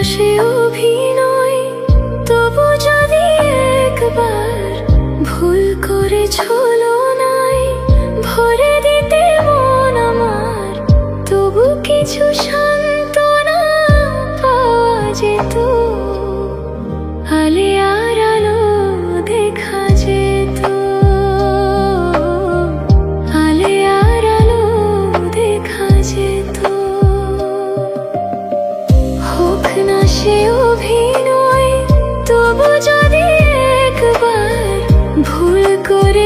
সে অভিনয়, তবু যদি একবার ভুল করে ছলনায় ভরে দিতে মন আমার, তবু কিছু সান্ত্বনা পাওয়া যেত। আলে আর আলো দেখা যেত, আলে আর আলো দেখা যেত। হোক না সে অভিনয়, তবু যদি একবার ভুল করে